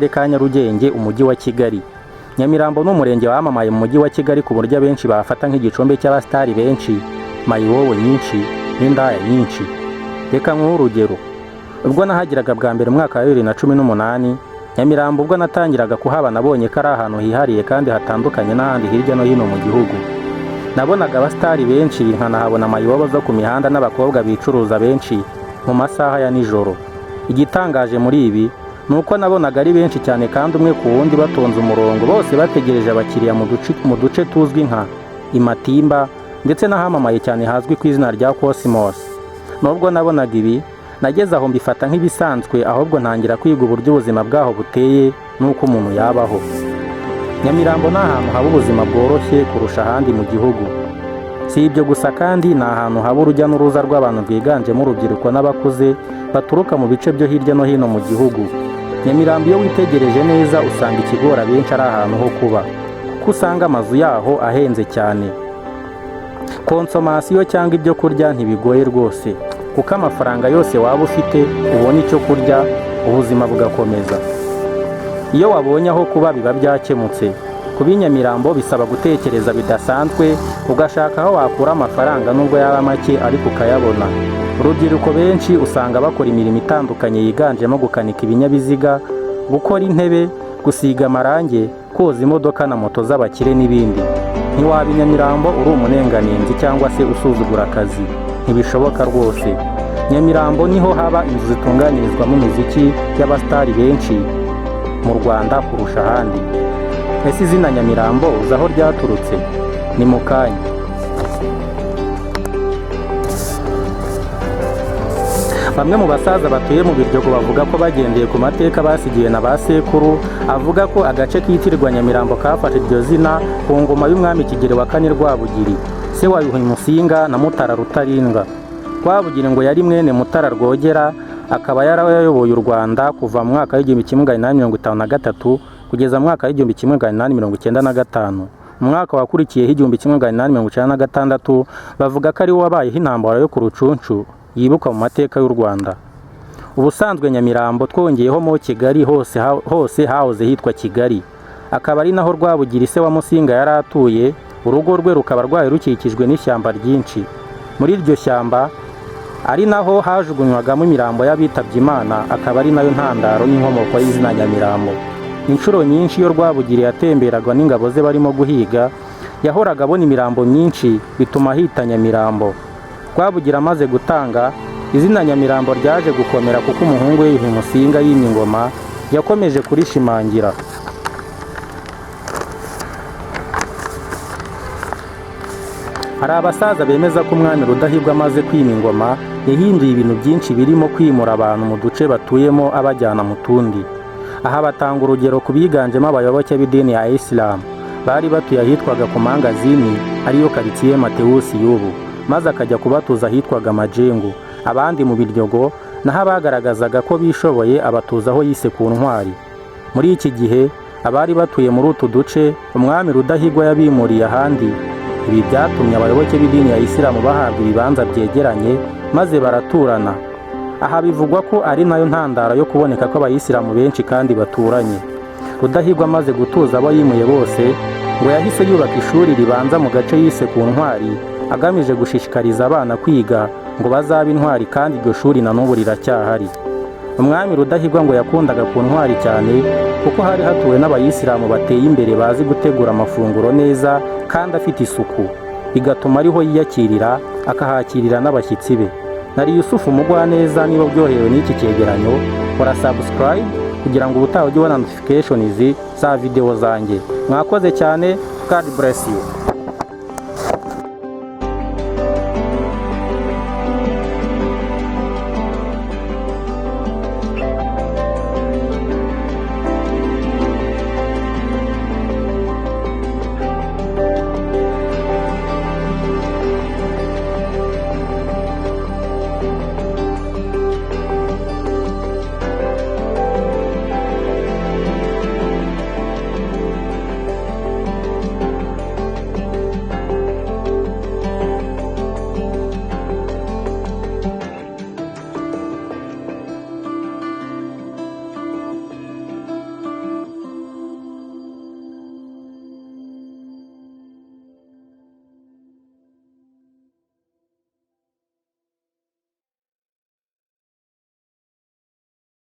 karere ka Nyarugenge umujyi wa Kigali. Nyamirambo ni umurenge wamamaye mu mujyi wa Kigali ku buryo abenshi bafata nk'igicumbi cy'abasitari benshi, mayibobo nyinshi n'indaya nyinshi. Reka nk'uhe urugero, ubwo nahagiraga bwa mbere umwaka wa 2018, Nyamirambo ubwo natangiraga kuhaba nabonye ko ari ahantu hihariye kandi hatandukanye n'ahandi hirya no hino mu gihugu. Nabonaga abasitari benshi, nkanahabona mayibobo zo ku mihanda n'abakobwa bicuruza benshi mu masaha ya nijoro. Igitangaje muri ibi ni uko nabonaga ari benshi cyane kandi umwe ku wundi batonze umurongo, bose bategereje abakiriya mu duce tuzwi nka Imatimba ndetse n'ahamamaye cyane hazwi ku izina rya Cosmos. Nubwo nabonaga ibi, nageze aho mbifata nk'ibisanzwe, ahubwo ntangira kwiga uburyo ubuzima bwaho buteye n'uko umuntu yabaho. Nyamirambo ni ahantu haba ubuzima bworoshye kurusha ahandi mu gihugu. Si ibyo gusa kandi ni ahantu haba urujya n'uruza rw'abantu rwiganjemo urubyiruko n'abakuze baturuka mu bice byo hirya no hino mu gihugu. Nyamirambo iyo witegereje neza usanga ikigora benshi ari ahantu ho kuba, kuko usanga amazu yaho ahenze cyane. Konsomasiyo cyangwa ibyo kurya ntibigoye rwose, kuko amafaranga yose waba ufite ubona icyo kurya, ubuzima bugakomeza. Iyo wabonye aho kuba biba byakemutse. Kuba i Nyamirambo bisaba gutekereza bidasanzwe, ugashaka aho wakura amafaranga nubwo yaba make ariko ukayabona. Urubyiruko benshi usanga bakora imirimo itandukanye yiganjemo gukanika ibinyabiziga, gukora intebe, gusiga amarange, koza imodoka na moto z'abakire n'ibindi. Ntiwaba i Nyamirambo uri umunenganenzi cyangwa se usuzugura akazi, ntibishoboka rwose. Nyamirambo niho haba inzu zitunganyirizwamo imiziki y'abasitari benshi mu Rwanda kurusha ahandi. Ese izina Nyamirambo uzi aho ryaturutse? Ni mu kanya. Bamwe mu basaza batuye mu Biryogo bavuga ko bagendeye ku mateka basigiwe na ba sekuru, avuga ko agace kitirirwa Nyamirambo kafashe iryo zina ku ngoma y'umwami Kigeli wa kane Rwabugiri, se wa Yuhi Musinga na Mutara Rutarindwa. Rwabugiri ngo yari mwene Mutara Rwogera, akaba yarayoboye u Rwanda kuva mu mwaka w'1853 kugeza mu mwaka w'1895. Mu mwaka wakurikiyeho 1896 bavuga ko ari wo wabayeho intambara yo ku Rucunshu yibukwa mu mateka y'u Rwanda. Ubusanzwe Nyamirambo twongeyeho mo Kigali hose hahoze hitwa Kigali, akaba ari naho Rwabugiri se wa Musinga yari atuye. Urugo rwe rukaba rwari rukikijwe n'ishyamba ryinshi. Muri iryo shyamba ari naho hajugunywagamo imirambo y'abitabye Imana, akaba ari nayo ntandaro n'inkomoko y'izina Nyamirambo. Inshuro nyinshi iyo Rwabugiri yatemberagwa n'ingabo ze barimo guhiga, yahoraga abona imirambo myinshi, bituma hita Nyamirambo. Rwabugiri amaze gutanga, izina Nyamirambo ryaje gukomera kuko umuhungu we Yuhi Musinga yimye ingoma yakomeje kurishimangira. Hari abasaza bemeza ko umwami Rudahigwa amaze kwima ingoma yahinduye ibintu byinshi birimo kwimura abantu mu duce batuyemo abajyana mu tundi. Aha batanga urugero ku biganjemo abayoboke b'idini ya Islam bari batuye ahitwaga ku Mangazini, ariyo karitsiye Matewusi y'ubu, maze akajya kubatuza ahitwaga Majengo. Abandi mu Biryogo naho abagaragazaga ko bishoboye abatuza aho yise ku Ntwari. Muri iki gihe abari batuye muri utu duce umwami Rudahigwa yabimuriye ahandi. Ibi byatumye abayoboke b'idini ya Islam bahabwa ibibanza byegeranye maze baraturana. Aha bivugwa ko ari nayo ntandaro yo kuboneka ko abayisilamu benshi kandi baturanye. Rudahigwa amaze gutuza abo yimuye bose, ngo yahise yubaka ishuri ribanza mu gace yise ku Ntwari, agamije gushishikariza abana kwiga ngo bazabe intwari, kandi iryo shuri na n'ubu riracyahari. Umwami Rudahigwa ngo yakundaga ku Ntwari cyane kuko hari hatuwe n'abayisilamu bateye imbere bazi gutegura amafunguro neza kandi afite isuku, bigatuma ariho yiyakirira akahakirira n'abashyitsi be. Nari Yusufu Mugwaneza. Niba byorohewe n'iki cyegeranyo, kora subscribe kugira ngo ubutaha ujye ubona notifications za video zanjye. Mwakoze cyane. God bless you.